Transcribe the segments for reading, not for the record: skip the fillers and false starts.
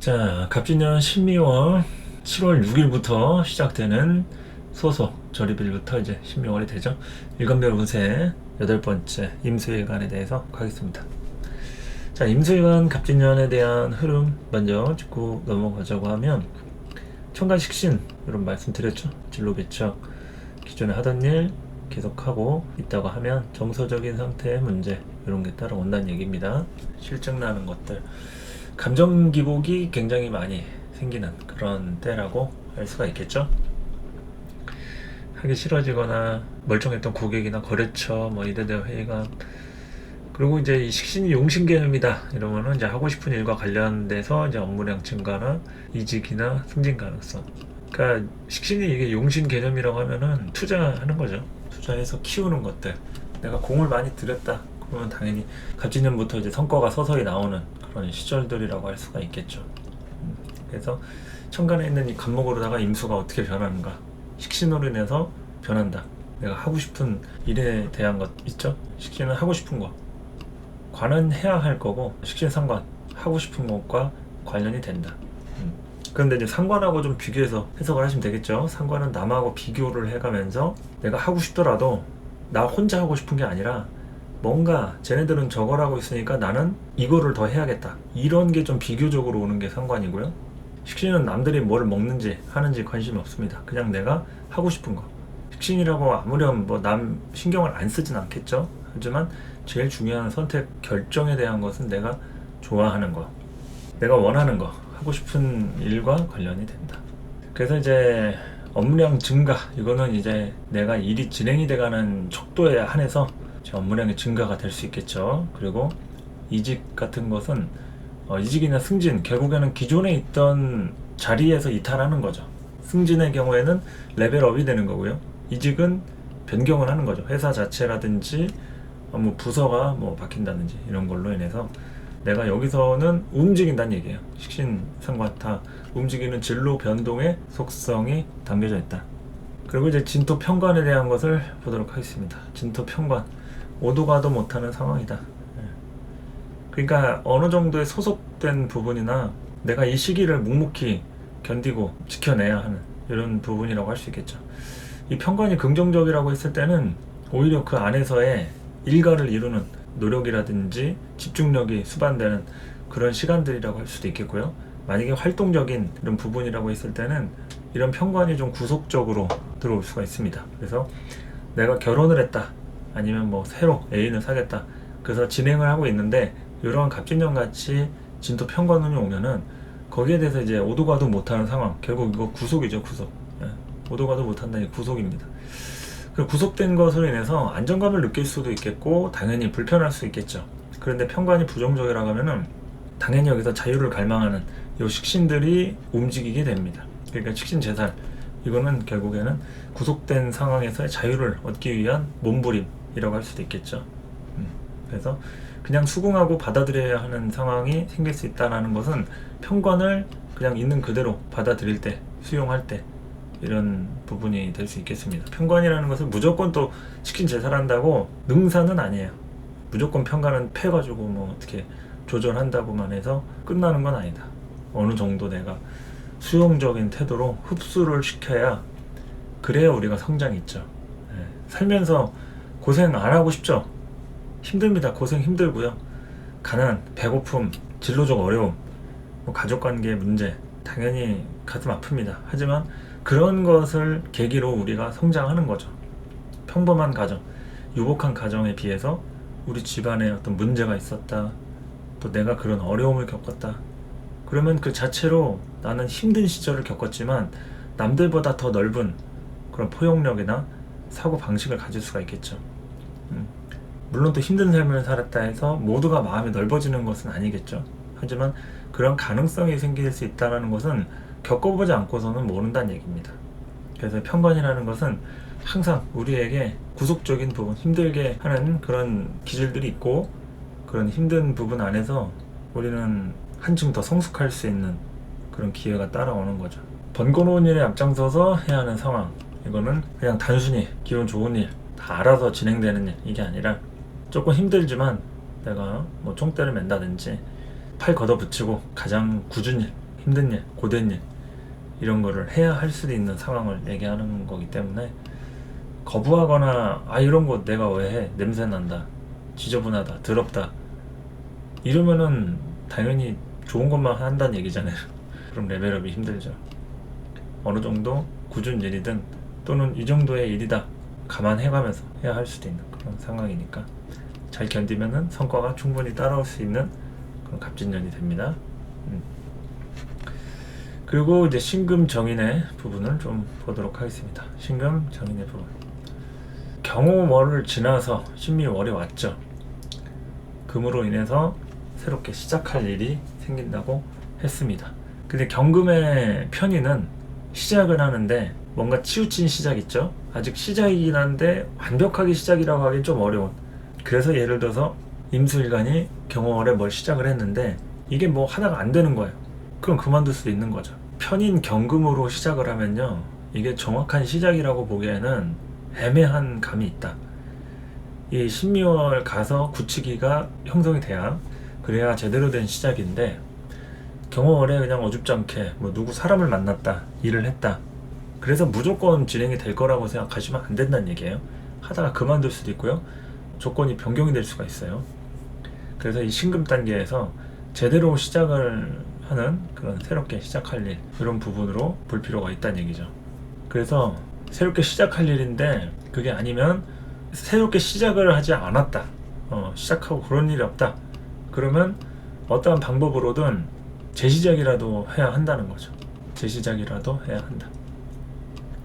자, 갑진년 신미월 7월 6일부터 시작되는 소소 저립일부터 이제 신미월이 되죠. 일간별 운세 8번째 임수일간에 대해서 가겠습니다. 자, 임수일간 갑진년에 대한 흐름 먼저 짚고 넘어가자고 하면 천간식신 이런 말씀 드렸죠. 진로배척 기존에 하던 일 계속하고 있다고 하면 정서적인 상태의 문제 이런 게 따라온다는 얘기입니다. 실증나는 것들, 감정 기복이 굉장히 많이 생기는 그런 때라고 할 수가 있겠죠. 하기 싫어지거나 멀쩡했던 고객이나 거래처, 이래저래 회의가, 그리고 이제 이 식신이 용신 개념이다 이러면은 이제 하고 싶은 일과 관련돼서 이제 업무량 증가나 이직이나 승진 가능성. 그러니까 식신이 이게 용신 개념이라고 하면은 투자하는 거죠. 투자해서 키우는 것들. 내가 공을 많이 들였다. 그러면 당연히 갑진년부터 이제 성과가 서서히 나오는 그런 시절들이라고 할 수가 있겠죠. 그래서 천간에 있는 이 간목으로다가 임수가 어떻게 변하는가, 식신으로 인해서 변한다. 내가 하고 싶은 일에 대한 것 있죠. 식신은 하고 싶은 거, 관은 해야 할 거고, 식신 상관 하고 싶은 것과 관련이 된다. 그런데 이제 상관하고 좀 비교해서 해석을 하시면 되겠죠. 상관은 남하고 비교를 해가면서 내가 하고 싶더라도 나 혼자 하고 싶은 게 아니라 뭔가 쟤네들은 저걸 하고 있으니까 나는 이거를 더 해야겠다, 이런 게 좀 비교적으로 오는 게 상관이고요. 식신은 남들이 뭘 먹는지 하는지 관심이 없습니다. 그냥 내가 하고 싶은 거. 식신이라고 아무렴 남 신경을 안 쓰진 않겠죠. 하지만 제일 중요한 선택 결정에 대한 것은 내가 좋아하는 거, 내가 원하는 거, 하고 싶은 일과 관련이 된다. 그래서 이제 업무량 증가, 이거는 이제 내가 일이 진행이 돼가는 척도에 한해서 업무량의 증가가 될 수 있겠죠. 그리고 이직 같은 것은 이직이나 승진, 결국에는 기존에 있던 자리에서 이탈하는 거죠. 승진의 경우에는 레벨업이 되는 거고요. 이직은 변경을 하는 거죠. 회사 자체라든지 부서가 바뀐다든지 이런 걸로 인해서 내가 여기서는 움직인다는 얘기예요. 식신 상관 다 움직이는 진로 변동의 속성이 담겨져 있다. 그리고 이제 진토 편관에 대한 것을 보도록 하겠습니다. 진토 편관, 오도 가도 못하는 상황이다. 그러니까 어느 정도의 소속된 부분이나 내가 이 시기를 묵묵히 견디고 지켜내야 하는 이런 부분이라고 할 수 있겠죠. 이 편관이 긍정적이라고 했을 때는 오히려 그 안에서의 일가를 이루는 노력이라든지 집중력이 수반되는 그런 시간들이라고 할 수도 있겠고요. 만약에 활동적인 이런 부분이라고 했을 때는 이런 편관이 좀 구속적으로 들어올 수가 있습니다. 그래서 내가 결혼을 했다, 아니면 새로 애인을 사겠다, 그래서 진행을 하고 있는데 이러한 갑진년 같이 진토 편관운이 오면은 거기에 대해서 이제 오도 가도 못하는 상황, 결국 이거 구속이죠. 구속. 오도 가도 못한다는 구속입니다. 그 구속된 것으로 인해서 안정감을 느낄 수도 있겠고 당연히 불편할 수 있겠죠. 그런데 편관이 부정적이라고 하면은 당연히 여기서 자유를 갈망하는 이 식신들이 움직이게 됩니다. 그러니까 식신 제살, 이거는 결국에는 구속된 상황에서의 자유를 얻기 위한 몸부림이라고 할 수도 있겠죠. 그래서 그냥 수긍하고 받아들여야 하는 상황이 생길 수 있다는 것은 편관을 그냥 있는 그대로 받아들일 때, 수용할 때, 이런 부분이 될 수 있겠습니다. 편관이라는 것은 무조건 또 식신 제살한다고 능사는 아니에요. 무조건 편관은 패가지고 어떻게 조절한다고만 해서 끝나는 건 아니다. 어느 정도 내가 수용적인 태도로 흡수를 시켜야, 그래야 우리가 성장이 있죠. 살면서 고생 안 하고 싶죠? 힘듭니다. 고생 힘들고요. 가난, 배고픔, 진로적 어려움, 가족관계 문제, 당연히 가슴 아픕니다. 하지만 그런 것을 계기로 우리가 성장하는 거죠. 평범한 가정, 유복한 가정에 비해서 우리 집안에 어떤 문제가 있었다, 또 내가 그런 어려움을 겪었다, 그러면 그 자체로 나는 힘든 시절을 겪었지만 남들보다 더 넓은 그런 포용력이나 사고 방식을 가질 수가 있겠죠. 물론 또 힘든 삶을 살았다 해서 모두가 마음이 넓어지는 것은 아니겠죠. 하지만 그런 가능성이 생길 수 있다는 것은 겪어보지 않고서는 모른다는 얘기입니다. 그래서 편관이라는 것은 항상 우리에게 구속적인 부분, 힘들게 하는 그런 기질들이 있고, 그런 힘든 부분 안에서 우리는 한층 더 성숙할 수 있는 그런 기회가 따라오는 거죠. 번거로운 일에 앞장서서 해야 하는 상황, 이거는 그냥 단순히 기분 좋은 일, 다 알아서 진행되는 일, 이게 아니라 조금 힘들지만 내가 총대를 맨다든지 팔 걷어붙이고 가장 굳은 일, 힘든 일, 고된 일 이런 거를 해야 할 수도 있는 상황을 얘기하는 거기 때문에 거부하거나 이런 거 내가 왜 해? 냄새 난다, 지저분하다, 더럽다 이러면은 당연히 좋은 것만 한다는 얘기잖아요. 그럼 레벨업이 힘들죠. 어느 정도 굳은 일이든 또는 이 정도의 일이다 감안해가면서 해야 할 수도 있는 그런 상황이니까 잘 견디면은 성과가 충분히 따라올 수 있는 그런 갑진년이 됩니다. 그리고 이제 신금 정인의 부분을 좀 보도록 하겠습니다. 신금 정인의 부분. 경호월을 지나서 신미월이 왔죠. 금으로 인해서 새롭게 시작할 일이 생긴다고 했습니다. 근데 경금의 편의는 시작을 하는데 뭔가 치우친 시작 있죠. 아직 시작이긴 한데 완벽하게 시작이라고 하긴 좀 어려운. 그래서 예를 들어서 임수일간이 경호월에 뭘 시작을 했는데 이게 뭐 하다가 안 되는 거예요. 그럼 그만둘 수도 있는 거죠. 편인 경금으로 시작을 하면요, 이게 정확한 시작이라고 보기에는 애매한 감이 있다. 이 신미월 가서 굳히기가 형성이 돼야 그래야 제대로 된 시작인데, 경호월에 그냥 어줍잖게 뭐 누구 사람을 만났다, 일을 했다, 그래서 무조건 진행이 될 거라고 생각하시면 안 된다는 얘기예요. 하다가 그만둘 수도 있고요, 조건이 변경이 될 수가 있어요. 그래서 이 신금 단계에서 제대로 시작을 하는 그런 새롭게 시작할 일, 이런 부분으로 볼 필요가 있다는 얘기죠. 그래서 새롭게 시작할 일인데 그게 아니면 새롭게 시작을 하지 않았다, 시작하고 그런 일이 없다, 그러면 어떠한 방법으로든 재시작이라도 해야 한다는 거죠. 재시작이라도 해야 한다.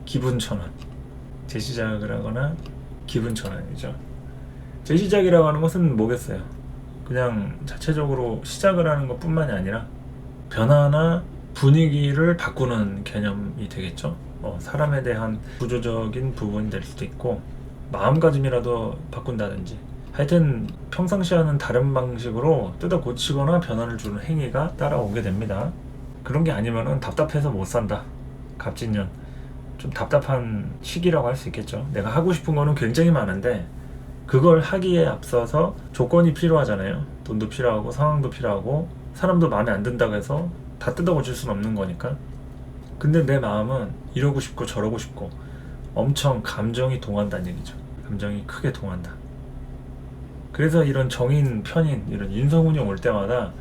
기분 전환, 재시작을 하거나 기분 전환이죠. 재시작이라고 하는 것은 뭐겠어요? 그냥 자체적으로 시작을 하는 것 뿐만이 아니라 변화나 분위기를 바꾸는 개념이 되겠죠. 사람에 대한 구조적인 부분이 될 수도 있고, 마음가짐이라도 바꾼다든지, 하여튼 평상시와는 다른 방식으로 뜯어 고치거나 변화를 주는 행위가 따라오게 됩니다. 그런 게 아니면은 답답해서 못 산다, 갑진년, 좀 답답한 시기라고 할 수 있겠죠. 내가 하고 싶은 거는 굉장히 많은데 그걸 하기에 앞서서 조건이 필요하잖아요. 돈도 필요하고 상황도 필요하고 사람도 마음에 안 든다고 해서 다 뜯어 고칠 수는 없는 거니까. 근데 내 마음은 이러고 싶고 저러고 싶고 엄청 감정이 동한다는 얘기죠. 감정이 크게 동한다. 그래서 이런 정인, 편인, 이런 인성운용 올 때마다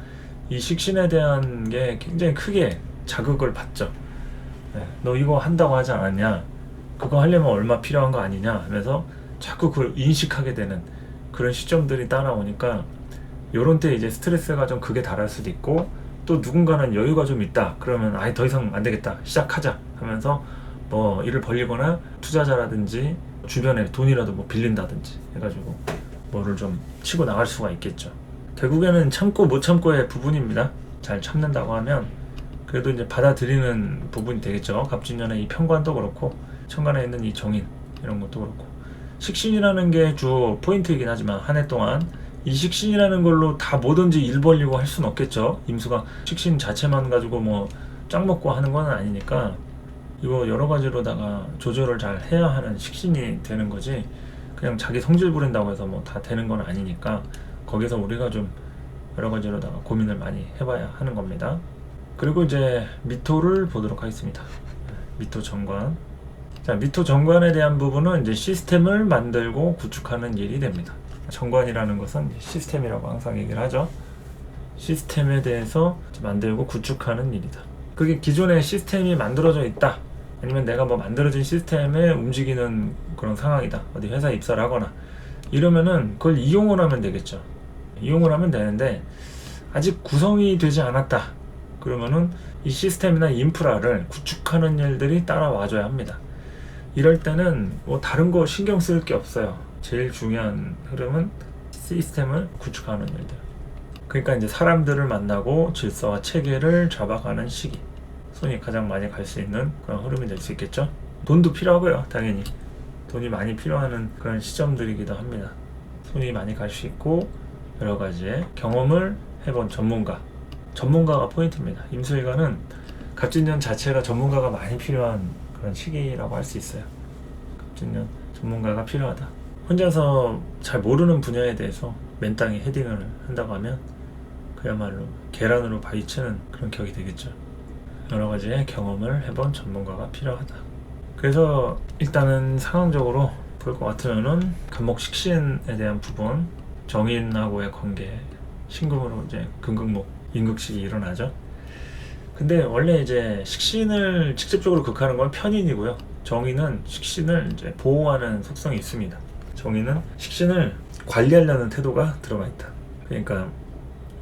이 식신에 대한 게 굉장히 크게 자극을 받죠. 너 이거 한다고 하지 않았냐? 그거 하려면 얼마 필요한 거 아니냐? 하면서 자꾸 그걸 인식하게 되는 그런 시점들이 따라오니까, 요런 때 이제 스트레스가 좀 극에 달할 수도 있고, 또 누군가는 여유가 좀 있다 그러면 아예 더 이상 안 되겠다, 시작하자 하면서 뭐 일을 벌리거나 투자자라든지 주변에 돈이라도 뭐 빌린다든지 해가지고 뭐를 좀 치고 나갈 수가 있겠죠. 결국에는 참고 못 참고의 부분입니다. 잘 참는다고 하면 그래도 이제 받아들이는 부분이 되겠죠. 갑진년의 이 편관도 그렇고 천간에 있는 이 정인, 이런 것도 그렇고, 식신이라는 게 주 포인트이긴 하지만 한 해 동안 이 식신이라는 걸로 다 뭐든지 일 벌리고 할 수는 없겠죠. 임수가 식신 자체만 가지고 뭐 짱 먹고 하는 건 아니니까 이거 여러 가지로다가 조절을 잘 해야 하는 식신이 되는 거지, 그냥 자기 성질 부린다고 해서 뭐 다 되는 건 아니니까 거기서 우리가 좀 여러 가지로다가 고민을 많이 해봐야 하는 겁니다. 그리고 이제 미토를 보도록 하겠습니다. 미토 정관. 자, 미토 정관에 대한 부분은 이제 시스템을 만들고 구축하는 일이 됩니다. 정관이라는 것은 시스템이라고 항상 얘기를 하죠. 시스템에 대해서 만들고 구축하는 일이다. 그게 기존의 시스템이 만들어져 있다, 아니면 내가 뭐 만들어진 시스템에 움직이는 그런 상황이다, 어디 회사에 입사를 하거나 이러면은 그걸 이용을 하면 되겠죠. 이용을 하면 되는데 아직 구성이 되지 않았다 그러면은 이 시스템이나 인프라를 구축하는 일들이 따라와줘야 합니다. 이럴 때는 뭐 다른 거 신경 쓸 게 없어요. 제일 중요한 흐름은 시스템을 구축하는 일들. 그러니까 이제 사람들을 만나고 질서와 체계를 잡아가는 시기, 손이 가장 많이 갈 수 있는 그런 흐름이 될 수 있겠죠. 돈도 필요하고요, 당연히 돈이 많이 필요한 그런 시점들이기도 합니다. 손이 많이 갈 수 있고 여러 가지의 경험을 해본 전문가가 포인트입니다. 임수일간은 갑진년 자체가 전문가가 많이 필요한 그런 시기라고 할 수 있어요. 갑진년 전문가가 필요하다. 혼자서 잘 모르는 분야에 대해서 맨땅에 헤딩을 한다고 하면 그야말로 계란으로 바위치는 그런 격이 되겠죠. 여러 가지의 경험을 해본 전문가가 필요하다. 그래서 일단은 상황적으로 볼 것 같으면은 간목식신에 대한 부분, 정인하고의 관계, 신금으로 이제 금극목, 임극식이 일어나죠. 근데 원래 이제 식신을 직접적으로 극하는 건 편인이고요. 정인은 식신을 이제 보호하는 속성이 있습니다. 정인은 식신을 관리하려는 태도가 들어가 있다. 그러니까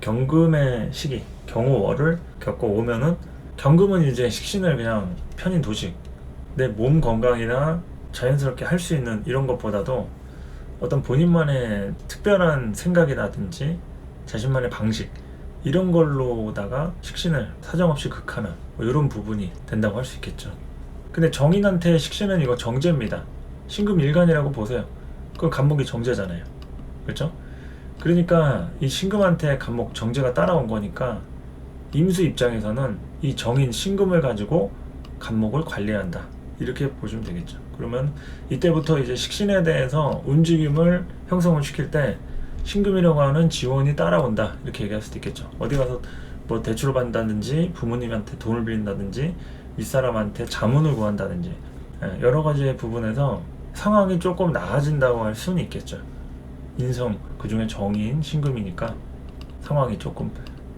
경금의 시기, 경호월을 겪어 오면은 경금은 이제 식신을 그냥 편인 도식, 내 몸 건강이나 자연스럽게 할 수 있는 이런 것보다도 어떤 본인만의 특별한 생각이라든지 자신만의 방식 이런 걸로다가 식신을 사정없이 극하는 뭐 이런 부분이 된다고 할 수 있겠죠. 근데 정인한테 식신은 이거 정제입니다. 신금일간이라고 보세요. 그건 간목이 정제잖아요. 그렇죠? 그러니까 이 신금한테 간목 정제가 따라온 거니까 임수 입장에서는 이 정인 신금을 가지고 간목을 관리한다. 이렇게 보시면 되겠죠. 그러면 이때부터 이제 식신에 대해서 움직임을 형성을 시킬 때 신금이라고 하는 지원이 따라온다. 이렇게 얘기할 수도 있겠죠. 어디 가서 뭐 대출을 받는다든지 부모님한테 돈을 빌린다든지 윗사람한테 자문을 구한다든지 여러 가지의 부분에서 상황이 조금 나아진다고 할 수는 있겠죠. 인성, 그 중에 정인, 신금이니까 상황이 조금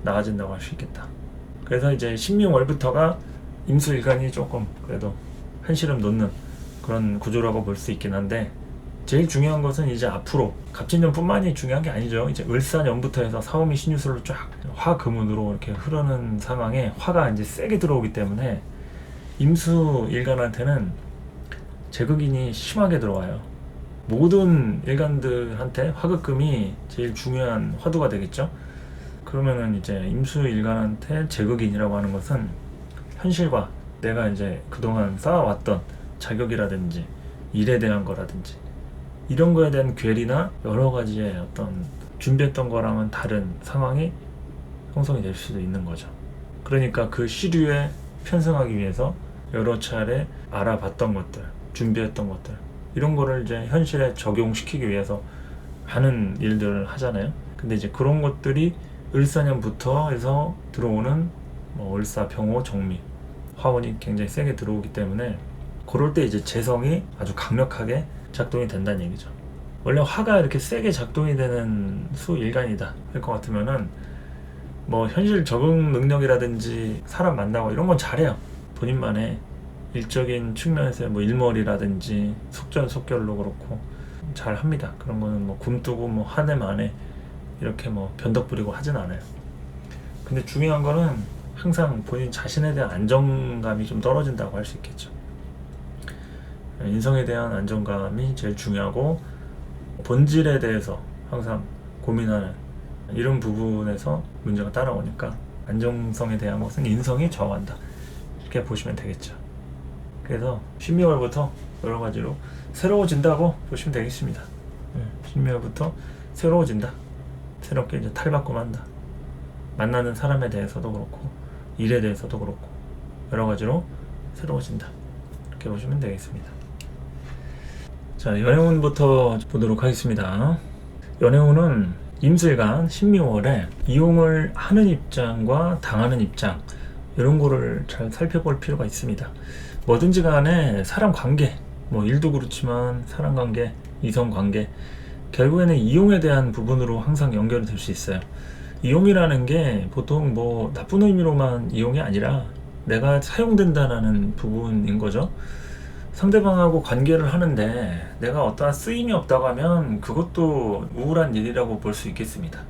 나아진다고 할 수 있겠다. 그래서 이제 신묘월부터가 임수일간이 조금 그래도 한시름 놓는 그런 구조라고 볼 수 있긴 한데, 제일 중요한 것은 이제 앞으로 갑진년뿐만이 중요한 게 아니죠. 이제 을사년부터 해서 사오미 신유술로 쫙 화금운으로 이렇게 흐르는 상황에 화가 이제 세게 들어오기 때문에 임수일간한테는 제극인이 심하게 들어와요. 모든 일간들한테 화극금이 제일 중요한 화두가 되겠죠. 그러면은 이제 임수일간한테 제극인이라고 하는 것은 현실과 내가 이제 그동안 쌓아왔던 자격이라든지 일에 대한 거라든지 이런 거에 대한 괴리나 여러 가지의 어떤 준비했던 거랑은 다른 상황이 형성이 될 수도 있는 거죠. 그러니까 그 시류에 편승하기 위해서 여러 차례 알아봤던 것들, 준비했던 것들 이런 거를 이제 현실에 적용시키기 위해서 하는 일들을 하잖아요. 근데 이제 그런 것들이 을사년부터 해서 들어오는 뭐 을사, 병호, 정미, 화운이 굉장히 세게 들어오기 때문에 그럴 때 이제 재성이 아주 강력하게 작동이 된다는 얘기죠. 원래 화가 이렇게 세게 작동이 되는 수일간이다 할 것 같으면은 뭐 현실 적응 능력이라든지 사람 만나고 이런 건 잘해요. 본인만의 일적인 측면에서 뭐 일머리라든지 속전속결로 그렇고 잘 합니다. 그런 거는 뭐 굼뜨고 뭐 한 해 만에 이렇게 뭐 변덕 부리고 하진 않아요. 근데 중요한 거는 항상 본인 자신에 대한 안정감이 좀 떨어진다고 할 수 있겠죠. 인성에 대한 안정감이 제일 중요하고 본질에 대해서 항상 고민하는 이런 부분에서 문제가 따라오니까 안정성에 대한 것은 인성이 좌우한다. 이렇게 보시면 되겠죠. 그래서 신묘월부터 여러 가지로 새로워진다고 보시면 되겠습니다. 신묘월부터 새로워진다. 새롭게 이제 탈바꿈한다. 만나는 사람에 대해서도 그렇고 일에 대해서도 그렇고 여러 가지로 새로워진다. 이렇게 보시면 되겠습니다. 자, 연애운부터 보도록 하겠습니다. 연애운은 임술간 신묘월에 이용을 하는 입장과 당하는 입장 이런 거를 잘 살펴볼 필요가 있습니다. 뭐든지 간에 사람 관계, 뭐 일도 그렇지만 사람 관계, 이성 관계 결국에는 이용에 대한 부분으로 항상 연결이 될 수 있어요. 이용이라는 게 보통 뭐 나쁜 의미로만 이용이 아니라 내가 사용된다는 부분인 거죠. 상대방하고 관계를 하는데 내가 어떠한 쓰임이 없다고 하면 그것도 우울한 일이라고 볼 수 있겠습니다.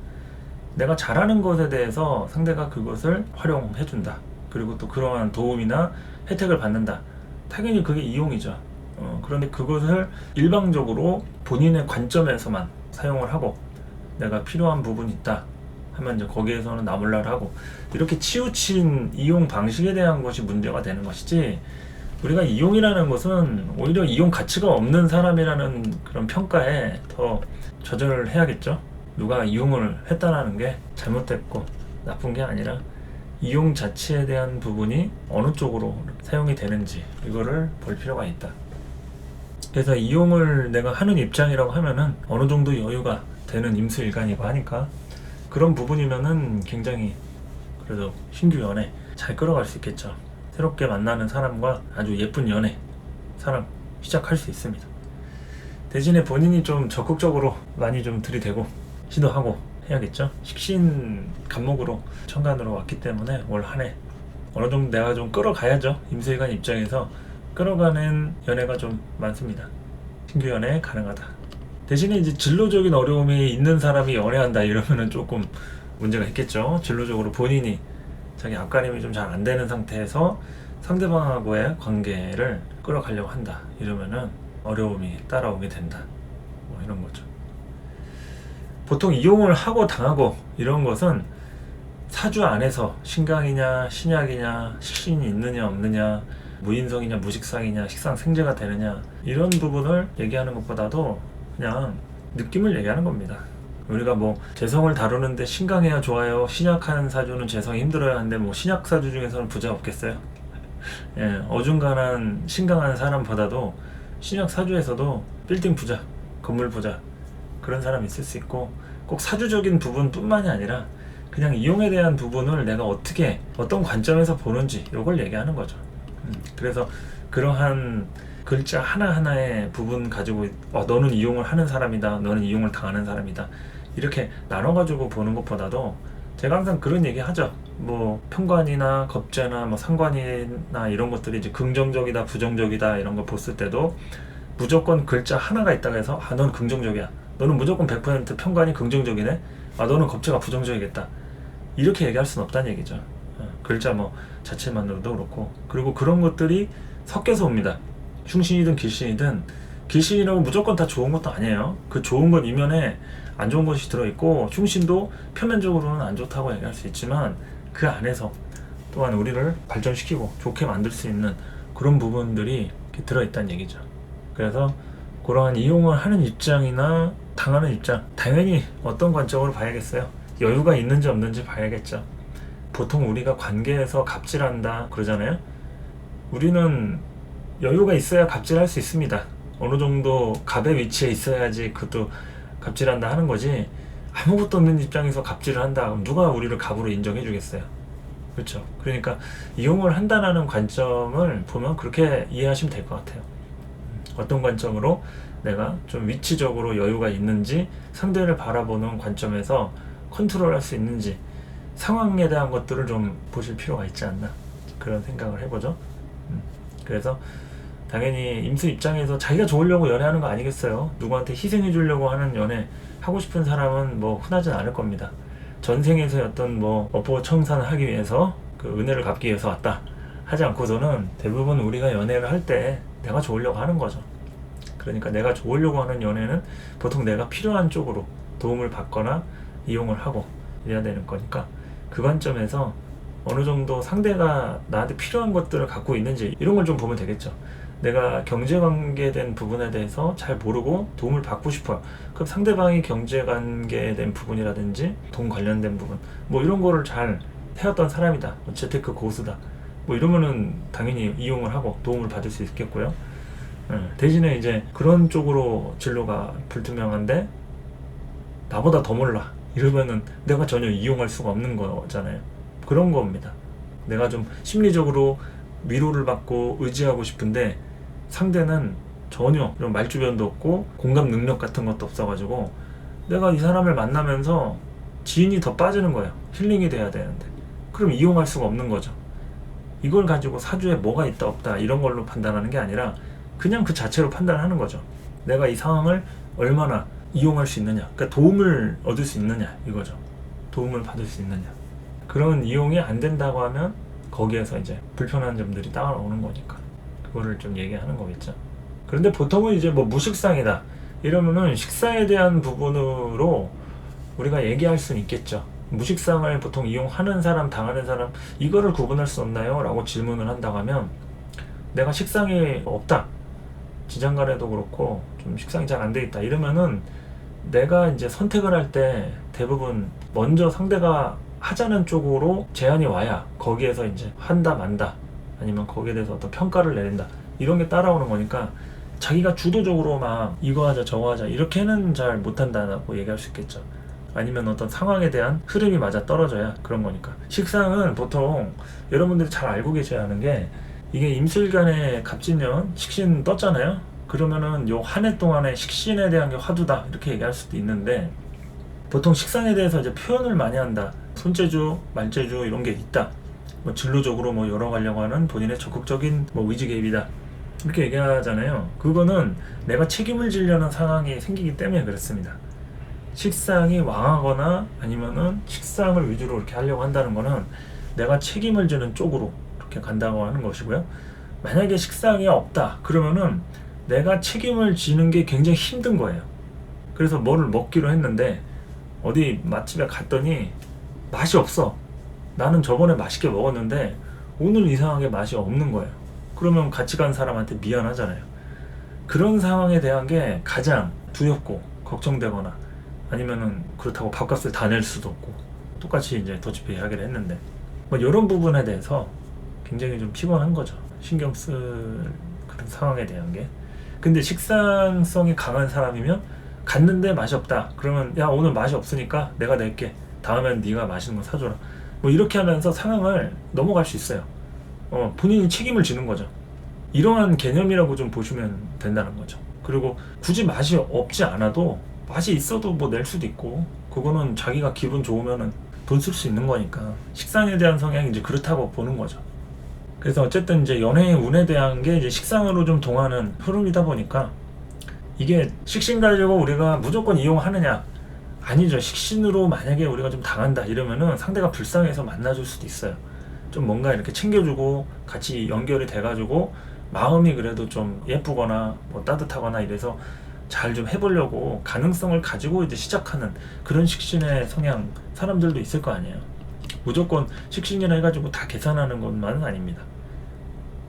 내가 잘하는 것에 대해서 상대가 그것을 활용해준다. 그리고 또 그러한 도움이나 혜택을 받는다. 당연히 그게 이용이죠. 그런데 그것을 일방적으로 본인의 관점에서만 사용을 하고 내가 필요한 부분이 있다 하면 이제 거기에서는 나몰라를 하고 이렇게 치우친 이용 방식에 대한 것이 문제가 되는 것이지, 우리가 이용이라는 것은 오히려 이용 가치가 없는 사람이라는 그런 평가에 더 좌절을 해야겠죠. 누가 이용을 했다는 게 잘못됐고 나쁜 게 아니라 이용 자체에 대한 부분이 어느 쪽으로 사용이 되는지 이거를 볼 필요가 있다. 그래서 이용을 내가 하는 입장이라고 하면은 어느 정도 여유가 되는 임수일간이고 하니까 그런 부분이면은 굉장히 그래도 신규 연애 잘 끌어갈 수 있겠죠. 새롭게 만나는 사람과 아주 예쁜 연애, 사랑 시작할 수 있습니다. 대신에 본인이 좀 적극적으로 많이 좀 들이대고 시도하고 해야겠죠. 식신 간목으로 천간으로 왔기 때문에 올 한 해 어느 정도 내가 좀 끌어가야죠. 임수일간 입장에서 끌어가는 연애가 좀 많습니다. 신규 연애 가능하다. 대신에 이제 진로적인 어려움이 있는 사람이 연애한다 이러면은 조금 문제가 있겠죠. 진로적으로 본인이 자기 앞가림이 좀 잘 안 되는 상태에서 상대방하고의 관계를 끌어가려고 한다 이러면은 어려움이 따라오게 된다, 뭐 이런 거죠. 보통 이용을 하고 당하고 이런 것은 사주 안에서 신강이냐 신약이냐 식신이 있느냐 없느냐, 무인성이냐 무식상이냐 식상 생재가 되느냐 이런 부분을 얘기하는 것보다도 그냥 느낌을 얘기하는 겁니다. 우리가 뭐 재성을 다루는데 신강해야 좋아요, 신약한 사주는 재성이 힘들어야 하는데 뭐 신약 사주 중에서는 부자 없겠어요? 예, 어중간한 신강한 사람보다도 신약 사주에서도 빌딩 부자, 건물 부자 그런 사람이 있을 수 있고, 꼭 사주적인 부분뿐만이 아니라 그냥 이용에 대한 부분을 내가 어떻게 어떤 관점에서 보는지 이걸 얘기하는 거죠. 그래서 그러한 글자 하나하나의 부분 가지고 너는 이용을 하는 사람이다, 너는 이용을 당하는 사람이다 이렇게 나눠가지고 보는 것보다도 제가 항상 그런 얘기 하죠. 뭐 편관이나 겁재나 뭐 상관이나 이런 것들이 이제 긍정적이다 부정적이다 이런 거 봤을 때도 무조건 글자 하나가 있다고 해서 넌 긍정적이야, 너는 무조건 100% 편관이 긍정적이네, 너는 겁재가 부정적이겠다 이렇게 얘기할 수는 없다는 얘기죠. 글자 뭐 자체만으로도 그렇고, 그리고 그런 것들이 섞여서 옵니다. 흉신이든 길신이든, 길신이라고 무조건 다 좋은 것도 아니에요. 그 좋은 건 이면에 안 좋은 것이 들어있고, 흉신도 표면적으로는 안 좋다고 얘기할 수 있지만 그 안에서 또한 우리를 발전시키고 좋게 만들 수 있는 그런 부분들이 들어있다는 얘기죠. 그래서 그러한 이용을 하는 입장이나 당하는 입장, 당연히 어떤 관점으로 봐야겠어요. 여유가 있는지 없는지 봐야겠죠. 보통 우리가 관계에서 갑질한다 그러잖아요. 우리는 여유가 있어야 갑질할 수 있습니다. 어느 정도 갑의 위치에 있어야지 그것도 갑질한다 하는 거지, 아무것도 없는 입장에서 갑질을 한다 그럼 누가 우리를 갑으로 인정해 주겠어요? 그렇죠. 그러니까 이용을 한다는 관점을 보면 그렇게 이해하시면 될 것 같아요. 어떤 관점으로 내가 좀 위치적으로 여유가 있는지, 상대를 바라보는 관점에서 컨트롤할 수 있는지, 상황에 대한 것들을 좀 보실 필요가 있지 않나 그런 생각을 해보죠. 그래서 당연히 임수 입장에서 자기가 좋으려고 연애하는 거 아니겠어요? 누구한테 희생해 주려고 하는 연애 하고 싶은 사람은 뭐 흔하진 않을 겁니다. 전생에서 어떤 뭐 업보청산을 하기 위해서 그 은혜를 갚기 위해서 왔다 하지 않고서는 대부분 우리가 연애를 할 때 내가 좋으려고 하는 거죠. 그러니까 내가 좋으려고 하는 연애는 보통 내가 필요한 쪽으로 도움을 받거나 이용을 하고 이래야 되는 거니까, 그 관점에서 어느 정도 상대가 나한테 필요한 것들을 갖고 있는지 이런 걸 좀 보면 되겠죠. 내가 경제관계에 대한 부분에 대해서 잘 모르고 도움을 받고 싶어요. 그럼 상대방이 경제관계에 대한 부분이라든지 돈 관련된 부분 뭐 이런 거를 잘 해왔던 사람이다, 뭐 재테크 고수다 뭐 이러면은 당연히 이용을 하고 도움을 받을 수 있겠고요. 대신에 이제 그런 쪽으로 진로가 불투명한데 나보다 더 몰라 이러면은 내가 전혀 이용할 수가 없는 거잖아요. 그런 겁니다. 내가 좀 심리적으로 위로를 받고 의지하고 싶은데 상대는 전혀 이런 말주변도 없고 공감 능력 같은 것도 없어가지고 내가 이 사람을 만나면서 지인이 더 빠지는 거예요. 힐링이 돼야 되는데 그럼 이용할 수가 없는 거죠. 이걸 가지고 사주에 뭐가 있다 없다 이런 걸로 판단하는 게 아니라 그냥 그 자체로 판단하는 거죠. 내가 이 상황을 얼마나 이용할 수 있느냐, 그러니까 도움을 얻을 수 있느냐 이거죠. 도움을 받을 수 있느냐. 그런 이용이 안 된다고 하면 거기에서 이제 불편한 점들이 따라오는 거니까 그거를 좀 얘기하는 거겠죠. 그런데 보통은 이제 뭐 무식상이다 이러면은 식사에 대한 부분으로 우리가 얘기할 수는 있겠죠. 무식상을 보통 이용하는 사람, 당하는 사람 이거를 구분할 수 없나요? 라고 질문을 한다고 하면 내가 식상이 없다, 지장간에도 그렇고 좀 식상이 잘 안 돼 있다 이러면은 내가 이제 선택을 할 때 대부분 먼저 상대가 하자는 쪽으로 제안이 와야 거기에서 이제 한다 만다 아니면 거기에 대해서 어떤 평가를 내린다 이런 게 따라오는 거니까 자기가 주도적으로 막 이거 하자 저거 하자 이렇게는 잘 못한다고 얘기할 수 있겠죠. 아니면 어떤 상황에 대한 흐름이 맞아 떨어져야 그런 거니까. 식상은 보통 여러분들이 잘 알고 계셔야 하는 게, 이게 임술간에 갑진년 식신 떴잖아요. 그러면은 요 한 해 동안의 식신에 대한 게 화두다 이렇게 얘기할 수도 있는데, 보통 식상에 대해서 이제 표현을 많이 한다. 손재주, 말재주 이런 게 있다. 뭐 진로적으로 뭐 열어가려고 하는 본인의 적극적인 뭐 의지 개입이다. 이렇게 얘기하잖아요. 그거는 내가 책임을 지려는 상황이 생기기 때문에 그렇습니다. 식상이 왕하거나 아니면은 식상을 위주로 이렇게 하려고 한다는 거는 내가 책임을 지는 쪽으로 이렇게 간다고 하는 것이고요. 만약에 식상이 없다 그러면은 내가 책임을 지는 게 굉장히 힘든 거예요. 그래서 뭐를 먹기로 했는데 어디 맛집에 갔더니 맛이 없어. 나는 저번에 맛있게 먹었는데 오늘 이상하게 맛이 없는 거예요. 그러면 같이 간 사람한테 미안하잖아요. 그런 상황에 대한 게 가장 두렵고 걱정되거나, 아니면은 그렇다고 밥값을 다 낼 수도 없고, 똑같이 이제 더치페이 하기로 했는데, 뭐 이런 부분에 대해서 굉장히 좀 피곤한 거죠. 신경 쓸 그런 상황에 대한 게. 근데 식상성이 강한 사람이면 갔는데 맛이 없다 그러면, 야 오늘 맛이 없으니까 내가 낼게, 다음엔 네가 맛있는 거 사줘라, 뭐 이렇게 하면서 상황을 넘어갈 수 있어요. 본인이 책임을 지는 거죠. 이러한 개념이라고 좀 보시면 된다는 거죠. 그리고 굳이 맛이 없지 않아도 맛이 있어도 뭐 낼 수도 있고, 그거는 자기가 기분 좋으면은 돈 쓸 수 있는 거니까, 식상에 대한 성향이 이제 그렇다고 보는 거죠. 그래서 어쨌든 이제 연애의 운에 대한 게 이제 식상으로 좀 동하는 흐름이다 보니까, 이게 식신 가지고 우리가 무조건 이용하느냐? 아니죠. 식신으로 만약에 우리가 좀 당한다 이러면은 상대가 불쌍해서 만나줄 수도 있어요. 좀 뭔가 이렇게 챙겨주고 같이 연결이 돼가지고 마음이 그래도 좀 예쁘거나 뭐 따뜻하거나 이래서 잘 좀 해보려고 가능성을 가지고 이제 시작하는 그런 식신의 성향 사람들도 있을 거 아니에요. 무조건 식신이라 해가지고 다 계산하는 것만은 아닙니다.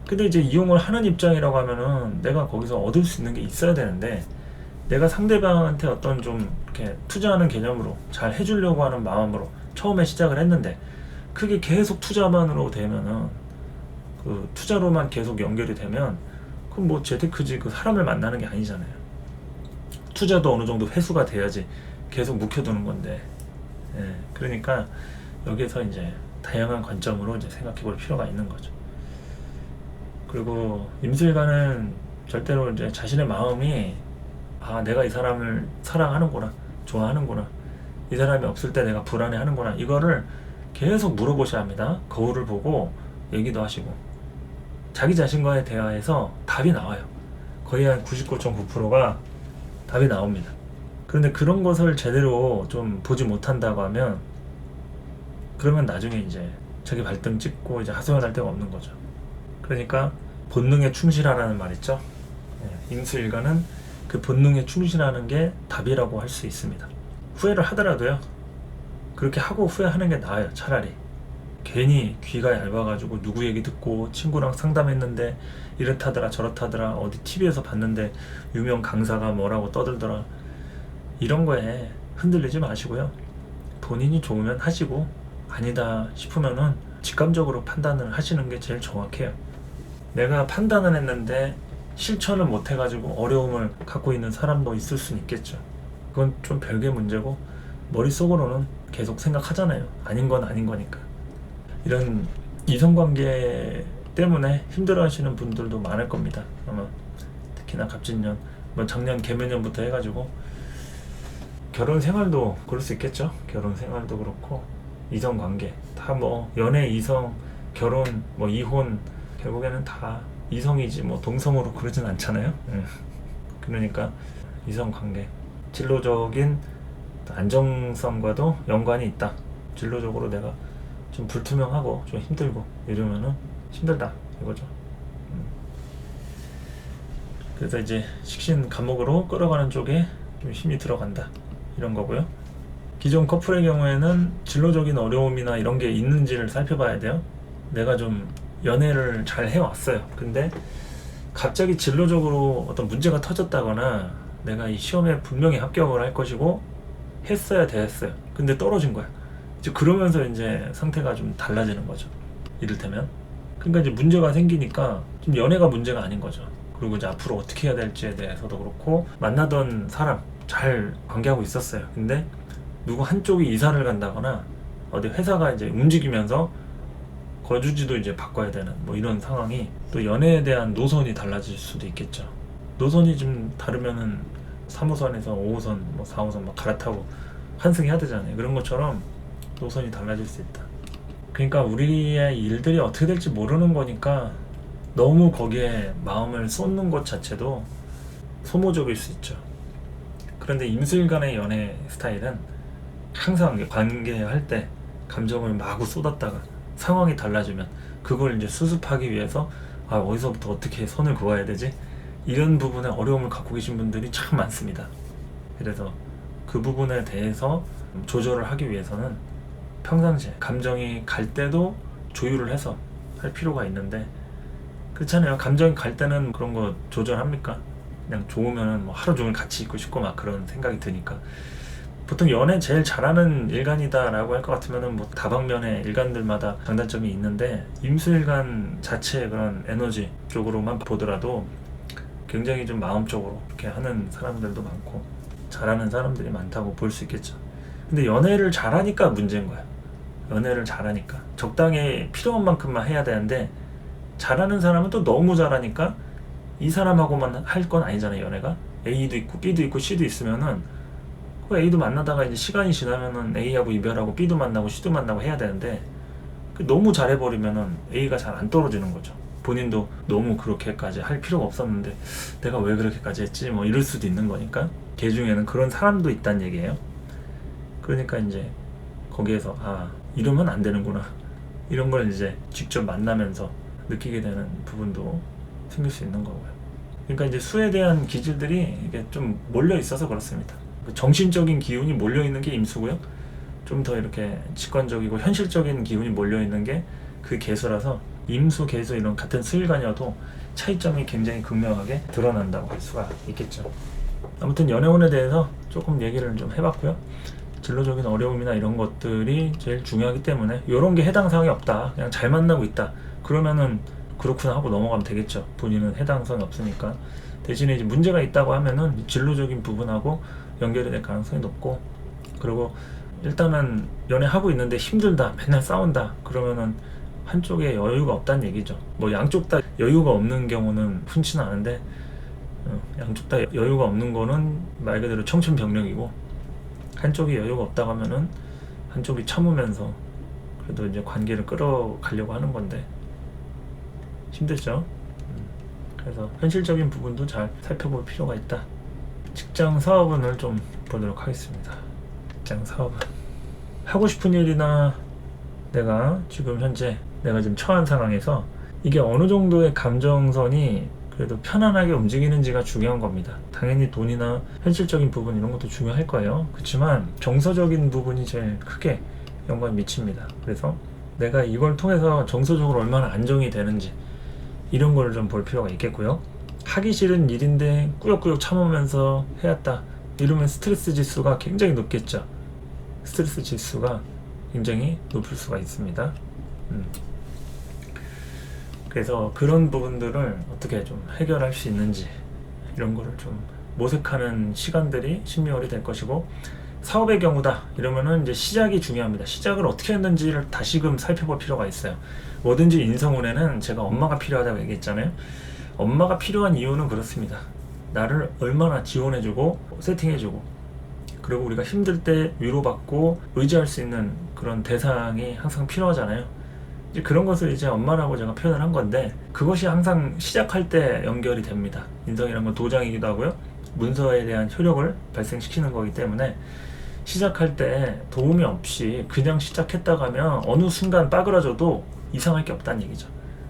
근데 이제 이용을 하는 입장이라고 하면은 내가 거기서 얻을 수 있는 게 있어야 되는데, 내가 상대방한테 어떤 좀 이렇게 투자하는 개념으로 잘 해주려고 하는 마음으로 처음에 시작을 했는데, 그게 계속 투자만으로 되면은, 그 투자로만 계속 연결이 되면 그럼 뭐 재테크지 그 사람을 만나는 게 아니잖아요. 투자도 어느 정도 회수가 돼야지 계속 묵혀두는 건데. 그러니까 여기서 이제 다양한 관점으로 이제 생각해 볼 필요가 있는 거죠. 그리고 임술관은 절대로 이제 자신의 마음이, 아 내가 이 사람을 사랑하는구나, 좋아하는구나, 이 사람이 없을 때 내가 불안해하는구나, 이거를 계속 물어보셔야 합니다. 거울을 보고 얘기도 하시고, 자기 자신과의 대화에서 답이 나와요. 거의 한 99.9%가 답이 나옵니다. 그런데 그런 것을 제대로 좀 보지 못한다고 하면, 그러면 나중에 이제 자기 발등 찍고 이제 하소연할 데가 없는 거죠. 그러니까 본능에 충실하라는 말 있죠. 임수일관은 그 본능에 충실하는 게 답이라고 할 수 있습니다. 후회를 하더라도요, 그렇게 하고 후회하는 게 나아요. 차라리 괜히 귀가 얇아가지고 누구 얘기 듣고 친구랑 상담했는데 이렇다더라 저렇다더라, 어디 TV에서 봤는데 유명 강사가 뭐라고 떠들더라, 이런 거에 흔들리지 마시고요. 본인이 좋으면 하시고, 아니다 싶으면은 직감적으로 판단을 하시는 게 제일 정확해요. 내가 판단을 했는데 실천을 못 해가지고 어려움을 갖고 있는 사람도 있을 수는 있겠죠. 그건 좀 별개 문제고, 머릿속으로는 계속 생각하잖아요. 아닌 건 아닌 거니까. 이런 이성관계 때문에 힘들어 하시는 분들도 많을 겁니다. 아마 특히나 갑진년, 뭐 작년 개묘년부터 해가지고 결혼 생활도 그럴 수 있겠죠. 결혼 생활도 그렇고 이성관계 다 뭐 연애, 이성, 결혼, 뭐 이혼, 결국에는 다 이성이지 뭐 동성으로 그러진 않잖아요. 그러니까 이성관계, 진로적인 안정성과도 연관이 있다. 진로적으로 내가 좀 불투명하고 좀 힘들고 이러면은 힘들다 이거죠. 그래서 이제 식신 감목으로 끌어가는 쪽에 좀 힘이 들어간다 이런 거고요. 기존 커플의 경우에는 진로적인 어려움이나 이런 게 있는지를 살펴봐야 돼요. 내가 좀 연애를 잘 해왔어요. 근데 갑자기 진로적으로 어떤 문제가 터졌다거나, 내가 이 시험에 분명히 합격을 할 것이고 했어야 됐어요. 근데 떨어진 거야. 이제 그러면서 이제 상태가 좀 달라지는 거죠. 이를테면. 그러니까 이제 문제가 생기니까 좀 연애가 문제가 아닌 거죠. 그리고 이제 앞으로 어떻게 해야 될지에 대해서도 그렇고, 만나던 사람 잘 관계하고 있었어요. 근데 누구 한쪽이 이사를 간다거나 어디 회사가 이제 움직이면서 거주지도 이제 바꿔야 되는 뭐 이런 상황이, 또 연애에 대한 노선이 달라질 수도 있겠죠. 노선이 좀 다르면은 3호선에서 5호선, 뭐 4호선 막 갈아타고 환승해야 되잖아요. 그런 것처럼 노선이 달라질 수 있다. 그러니까 우리의 일들이 어떻게 될지 모르는 거니까 너무 거기에 마음을 쏟는 것 자체도 소모적일 수 있죠. 그런데 임수일간의 연애 스타일은 항상 관계할 때 감정을 마구 쏟았다가 상황이 달라지면 그걸 이제 수습하기 위해서 어디서부터 어떻게 선을 그어야 되지? 이런 부분에 어려움을 갖고 계신 분들이 참 많습니다. 그래서 그 부분에 대해서 조절을 하기 위해서는 평상시에 감정이 갈 때도 조율을 해서 할 필요가 있는데, 그렇잖아요. 감정이 갈 때는 그런 거 조절합니까? 그냥 좋으면 뭐 하루 종일 같이 있고 싶고 막 그런 생각이 드니까. 보통 연애 제일 잘하는 일간이다 라고 할 것 같으면은 뭐 다방면의 일간들마다 장단점이 있는데, 임수일간 자체의 그런 에너지 쪽으로만 보더라도 굉장히 좀 마음적으로 이렇게 하는 사람들도 많고 잘하는 사람들이 많다고 볼 수 있겠죠. 근데 연애를 잘하니까 문제인 거야. 연애를 잘하니까 적당히 필요한 만큼만 해야 되는데, 잘하는 사람은 또 너무 잘하니까 이 사람하고만 할 건 아니잖아요. 연애가 A도 있고 B도 있고 C도 있으면은 그 A도 만나다가 이제 시간이 지나면은 A하고 이별하고 B도 만나고 C도 만나고 해야 되는데, 너무 잘해버리면은 A가 잘 안 떨어지는 거죠. 본인도 너무 그렇게까지 할 필요가 없었는데 내가 왜 그렇게까지 했지 뭐 이럴 수도 있는 거니까. 걔 중에는 그런 사람도 있다는 얘기예요. 그러니까 이제 거기에서 이러면 안 되는구나, 이런 걸 이제 직접 만나면서 느끼게 되는 부분도 생길 수 있는 거고요. 그러니까 이제 수에 대한 기질들이 이게 좀 몰려 있어서 그렇습니다. 정신적인 기운이 몰려 있는 게 임수고요. 좀 더 이렇게 직관적이고 현실적인 기운이 몰려 있는 게 그 개수라서, 임수, 개수 이런 같은 수일간이어도 차이점이 굉장히 극명하게 드러난다고 할 수가 있겠죠. 아무튼 연애운에 대해서 조금 얘기를 좀 해봤고요. 진로적인 어려움이나 이런 것들이 제일 중요하기 때문에 이런 게 해당 사항이 없다, 그냥 잘 만나고 있다, 그러면은 그렇구나 하고 넘어가면 되겠죠. 본인은 해당 사항이 없으니까. 대신에 이제 문제가 있다고 하면은 진로적인 부분하고 연결이 될 가능성이 높고, 그리고 일단은 연애하고 있는데 힘들다, 맨날 싸운다, 그러면은 한쪽에 여유가 없다는 얘기죠. 뭐 양쪽 다 여유가 없는 경우는 흔치는 않은데, 양쪽 다 여유가 없는 거는 말 그대로 청천벽력이고, 한쪽이 여유가 없다고 하면은 한쪽이 참으면서 그래도 이제 관계를 끌어가려고 하는 건데 힘들죠. 그래서 현실적인 부분도 잘 살펴볼 필요가 있다. 직장 사업운을 좀 보도록 하겠습니다. 직장 사업은 하고 싶은 일이나 내가 지금 현재 내가 지금 처한 상황에서 이게 어느 정도의 감정선이 그래도 편안하게 움직이는지가 중요한 겁니다. 당연히 돈이나 현실적인 부분 이런 것도 중요할 거예요. 그렇지만 정서적인 부분이 제일 크게 영향을 미칩니다. 그래서 내가 이걸 통해서 정서적으로 얼마나 안정이 되는지 이런 거를 좀 볼 필요가 있겠고요. 하기 싫은 일인데 꾸역꾸역 참으면서 해왔다, 이러면 스트레스 지수가 굉장히 높겠죠. 스트레스 지수가 굉장히 높을 수가 있습니다. 그래서 그런 부분들을 어떻게 좀 해결할 수 있는지 이런 거를 좀 모색하는 시간들이 12월이 될 것이고, 사업의 경우다 이러면은 이제 시작이 중요합니다. 시작을 어떻게 했는지를 다시금 살펴볼 필요가 있어요. 뭐든지 인성운에는 제가 엄마가 필요하다고 얘기했잖아요. 엄마가 필요한 이유는 그렇습니다. 나를 얼마나 지원해주고 세팅해주고, 그리고 우리가 힘들 때 위로받고 의지할 수 있는 그런 대상이 항상 필요하잖아요. 이제 그런 것을 이제 엄마라고 제가 표현을 한 건데, 그것이 항상 시작할 때 연결이 됩니다. 인성이란 건 도장이기도 하고요, 문서에 대한 효력을 발생시키는 거기 때문에 시작할 때 도움이 없이 그냥 시작했다가 하면 어느 순간 빠그라져도 이상할 게 없다는 얘기죠.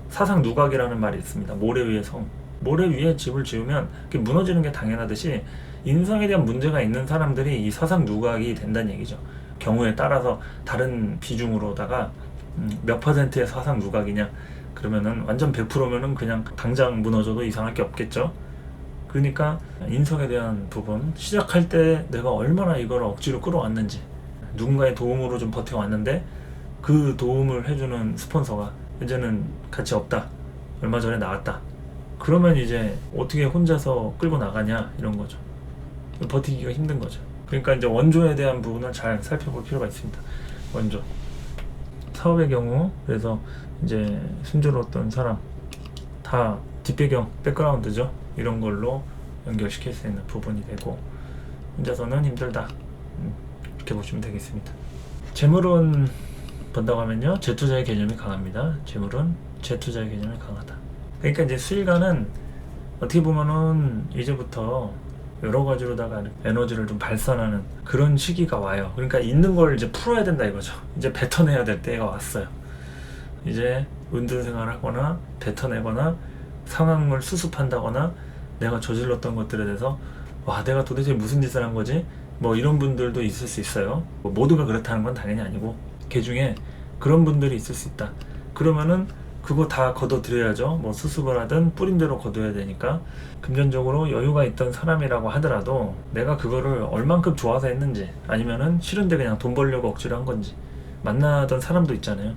사상 누각이라는 말이 있습니다. 모래 위에 성. 모래 위에 집을 지으면 그게 무너지는 게 당연하듯이 인성에 대한 문제가 있는 사람들이 이 사상 누각이 된다는 얘기죠. 경우에 따라서 다른 비중으로다가 몇 퍼센트의 사상 누각이냐, 그러면은 완전 100%면은 그냥 당장 무너져도 이상할 게 없겠죠. 그러니까 인성에 대한 부분, 시작할 때 내가 얼마나 이걸 억지로 끌어왔는지, 누군가의 도움으로 좀 버텨왔는데 그 도움을 해주는 스폰서가 이제는 같이 없다, 얼마 전에 나왔다, 그러면 이제 어떻게 혼자서 끌고 나가냐, 이런 거죠. 버티기가 힘든 거죠. 그러니까 이제 원조에 대한 부분을 잘 살펴볼 필요가 있습니다. 원조. 사업의 경우 그래서 이제 순조로웠던 사람 다 뒷배경, 백그라운드죠. 이런 걸로 연결시킬 수 있는 부분이 되고 혼자서는 힘들다. 이렇게 보시면 되겠습니다. 재물은 본다고 하면요. 재투자의 개념이 강합니다. 재물은 재투자의 개념이 강하다. 그러니까 이제 수일가는 어떻게 보면은 이제부터 여러 가지로다가 에너지를 좀 발산하는 그런 시기가 와요. 그러니까 있는 걸 이제 풀어야 된다 이거죠. 이제 뱉어내야 될 때가 왔어요. 이제 은둔생활 하거나 뱉어내거나 상황을 수습한다거나 내가 저질렀던 것들에 대해서 와 내가 도대체 무슨 짓을 한 거지? 뭐 이런 분들도 있을 수 있어요. 뭐 모두가 그렇다는 건 당연히 아니고 그 중에 그런 분들이 있을 수 있다. 그러면은 그거 다 걷어들여야죠. 뭐 수습을 하든 뿌린 대로 걷어야 되니까 금전적으로 여유가 있던 사람이라고 하더라도 내가 그거를 얼만큼 좋아서 했는지 아니면은 싫은데 그냥 돈 벌려고 억지로 한 건지 만나던 사람도 있잖아요.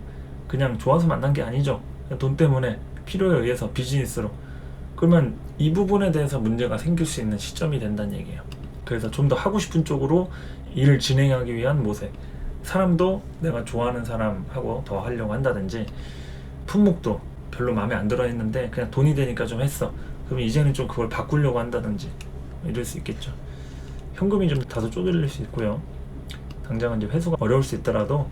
그냥 좋아서 만난 게 아니죠. 그냥 돈 때문에 필요에 의해서 비즈니스로 그러면 이 부분에 대해서 문제가 생길 수 있는 시점이 된다는 얘기예요. 그래서 좀 더 하고 싶은 쪽으로 일을 진행하기 위한 모색 사람도 내가 좋아하는 사람하고 더 하려고 한다든지 품목도 별로 마음에 안 들어 했는데 그냥 돈이 되니까 좀 했어. 그러면 이제는 좀 그걸 바꾸려고 한다든지 이럴 수 있겠죠. 현금이 좀 다소 쪼들릴 수 있고요. 당장은 이제 회수가 어려울 수 있더라도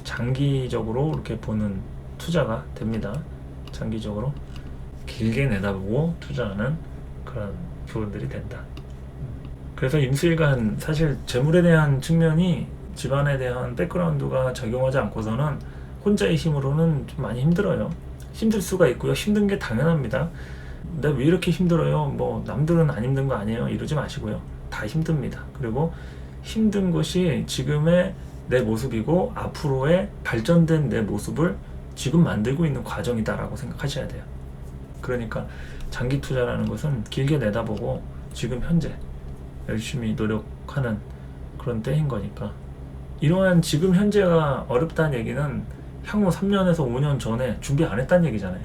장기적으로 이렇게 보는 투자가 됩니다. 장기적으로 길게 내다보고 투자하는 그런 부분들이 된다. 그래서 임수일간 사실 재물에 대한 측면이 집안에 대한 백그라운드가 작용하지 않고서는 혼자의 힘으로는 좀 많이 힘들어요. 힘들 수가 있고요. 힘든 게 당연합니다. 내가 왜 이렇게 힘들어요? 뭐 남들은 안 힘든 거 아니에요? 이러지 마시고요. 다 힘듭니다. 그리고 힘든 것이 지금의 내 모습이고 앞으로의 발전된 내 모습을 지금 만들고 있는 과정이다라고 생각하셔야 돼요. 그러니까 장기 투자라는 것은 길게 내다보고 지금 현재 열심히 노력하는 그런 때인 거니까 이러한 지금 현재가 어렵다는 얘기는 향후 3년에서 5년 전에 준비 안 했다는 얘기잖아요.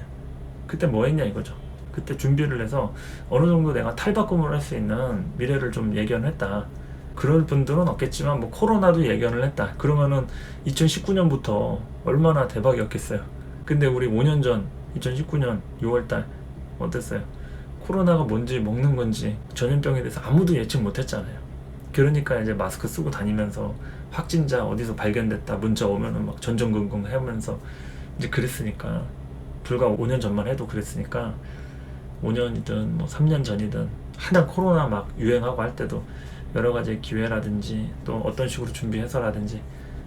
그때 뭐 했냐 이거죠. 그때 준비를 해서 어느 정도 내가 탈바꿈을 할 수 있는 미래를 좀 예견을 했다. 그럴 분들은 없겠지만 뭐 코로나도 예견을 했다. 그러면은 2019년부터 얼마나 대박이었겠어요. 근데 우리 5년 전 2019년 6월달 어땠어요? 코로나가 뭔지 먹는 건지 전염병에 대해서 아무도 예측 못했잖아요. 그러니까 이제 마스크 쓰고 다니면서 확진자 어디서 발견됐다 문자 오면은 막 전전긍긍 하면서 이제 그랬으니까 불과 5년 전만 해도 그랬으니까 5년이든 뭐 3년 전이든 한창 코로나 막 유행하고 할 때도 여러 가지 기회라든지 또 어떤 식으로 준비해서라든지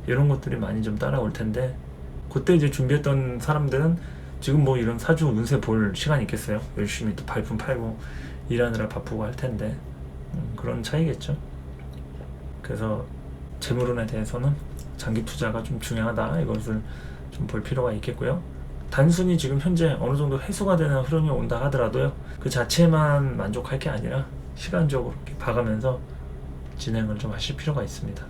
이런 것들이 많이 좀 따라올 텐데 그때 이제 준비했던 사람들은 지금 뭐 이런 사주 운세 볼 시간이 있겠어요? 열심히 또 발품 팔고 일하느라 바쁘고 할 텐데 그런 차이겠죠. 그래서 재물운에 대해서는 장기 투자가 좀 중요하다 이것을 좀 볼 필요가 있겠고요. 단순히 지금 현재 어느 정도 회수가 되는 흐름이 온다 하더라도요 그 자체만 만족할 게 아니라 시간적으로 이렇게 봐가면서 진행을 좀 하실 필요가 있습니다.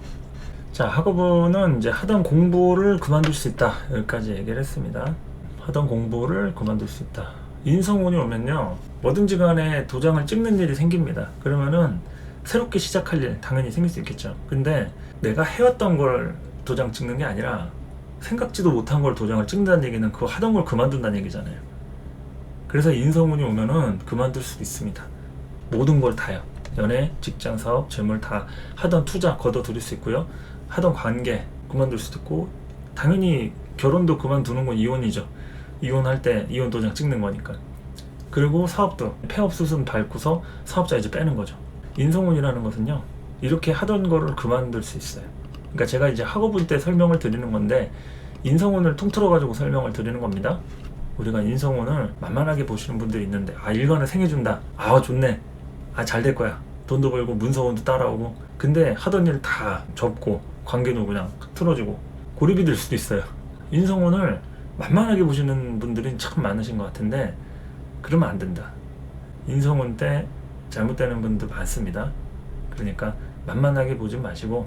자, 학업은 이제 하던 공부를 그만둘 수 있다 여기까지 얘기를 했습니다. 하던 공부를 그만둘 수 있다. 인성운이 오면요 뭐든지 간에 도장을 찍는 일이 생깁니다. 그러면은 새롭게 시작할 일 당연히 생길 수 있겠죠. 근데 내가 해왔던 걸 도장 찍는 게 아니라 생각지도 못한 걸 도장을 찍는다는 얘기는 그거 하던 걸 그만둔다는 얘기잖아요. 그래서 인성운이 오면은 그만둘 수도 있습니다. 모든 걸 다요. 연애, 직장, 사업, 재물 다 하던 투자 걷어들일 수 있고요. 하던 관계 그만둘 수도 있고 당연히 결혼도 그만두는 건 이혼이죠. 이혼할 때 이혼 도장 찍는 거니까. 그리고 사업도 폐업 수순 밟고서 사업자 이제 빼는 거죠. 인성운이라는 것은요 이렇게 하던 거를 그만둘 수 있어요. 그러니까 제가 이제 학업을 때 설명을 드리는 건데 인성운을 통틀어 가지고 설명을 드리는 겁니다. 우리가 인성운을 만만하게 보시는 분들이 있는데 아 일간을 생해준다 아 좋네 아 잘 될 거야 돈도 벌고 문서운도 따라오고 근데 하던 일 다 접고 관계도 그냥 틀어지고 고립이 될 수도 있어요. 인성운을 만만하게 보시는 분들이 참 많으신 것 같은데 그러면 안 된다. 인성운 때 잘못되는 분도 많습니다. 그러니까 만만하게 보지 마시고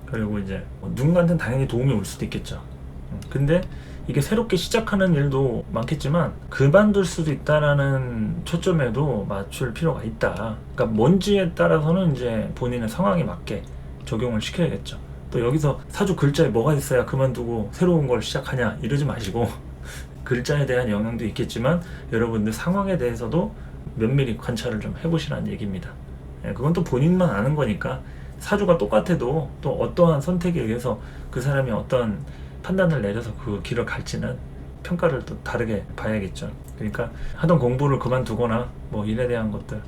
그리고 이제 누군가한테는 당연히 도움이 올 수도 있겠죠. 근데 이게 새롭게 시작하는 일도 많겠지만 그만둘 수도 있다라는 초점에도 맞출 필요가 있다. 그러니까 뭔지에 따라서는 이제 본인의 상황에 맞게 적용을 시켜야겠죠. 또 여기서 사주 글자에 뭐가 있어야 그만두고 새로운 걸 시작하냐 이러지 마시고 글자에 대한 영향도 있겠지만 여러분들 상황에 대해서도 면밀히 관찰을 좀 해보시라는 얘기입니다. 그건 또 본인만 아는 거니까 사주가 똑같아도 또 어떠한 선택에 의해서 그 사람이 어떤 판단을 내려서 그 길을 갈지는 평가를 또 다르게 봐야겠죠. 그러니까 하던 공부를 그만두거나 뭐 일에 대한 것들,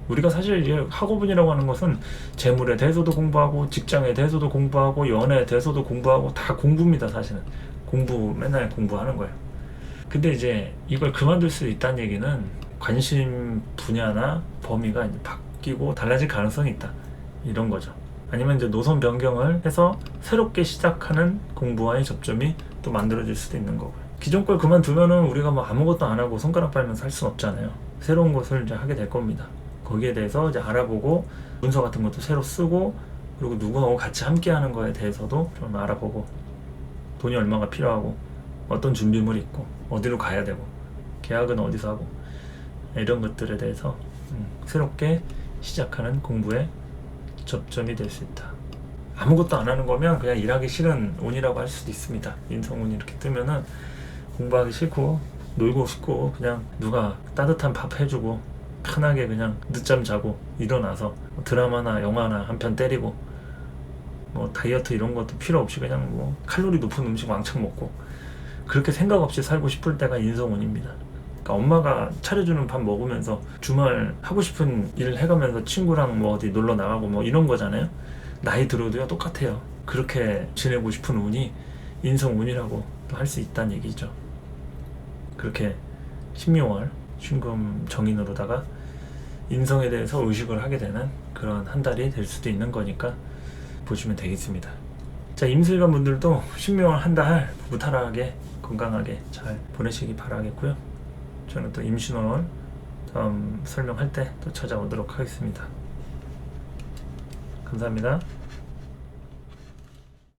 우리가 사실 이 학업은이라고 하는 것은 재물에 대해서도 공부하고 직장에 대해서도 공부하고 연애에 대해서도 공부하고 다 공부입니다. 사실은 공부 맨날 공부하는 거예요. 근데 이제 이걸 그만둘 수 있다는 얘기는 관심 분야나 범위가 이제 바뀌고 달라질 가능성이 있다 이런 거죠. 아니면 이제 노선 변경을 해서 새롭게 시작하는 공부와의 접점이 또 만들어질 수도 있는 거고요. 기존 걸 그만두면은 우리가 뭐 아무것도 안 하고 손가락 빨면서 할 수는 없잖아요. 새로운 것을 이제 하게 될 겁니다. 거기에 대해서 이제 알아보고 문서 같은 것도 새로 쓰고, 그리고 누구하고 같이 함께 하는 거에 대해서도 좀 알아보고, 돈이 얼마가 필요하고 어떤 준비물이 있고 어디로 가야 되고 계약은 어디서 하고 이런 것들에 대해서 새롭게 시작하는 공부의 접점이 될 수 있다. 아무것도 안 하는 거면 그냥 일하기 싫은 운이라고 할 수도 있습니다. 인성운이 이렇게 뜨면은 공부하기 싫고 놀고 싶고 그냥 누가 따뜻한 밥 해주고 편하게 그냥 늦잠 자고 일어나서 드라마나 영화나 한 편 때리고 뭐 다이어트 이런 것도 필요 없이 그냥 뭐 칼로리 높은 음식 왕창 먹고 그렇게 생각 없이 살고 싶을 때가 인성운입니다. 그러니까 엄마가 차려주는 밥 먹으면서 주말 하고 싶은 일 해가면서 친구랑 뭐 어디 놀러 나가고 뭐 이런 거잖아요. 나이 들어도요 똑같아요. 그렇게 지내고 싶은 운이 인성운이라고 또 할 수 있다는 얘기죠. 그렇게 신묘월 신금 정인으로다가 인성에 대해서 의식을 하게 되는 그런 한 달이 될 수도 있는 거니까 보시면 되겠습니다. 자, 임술관 분들도 신묘월 한 달 무탈하게 건강하게 잘 보내시기 바라겠고요. 저는 또 임신월 다음 설명할 때 또 찾아오도록 하겠습니다. 감사합니다.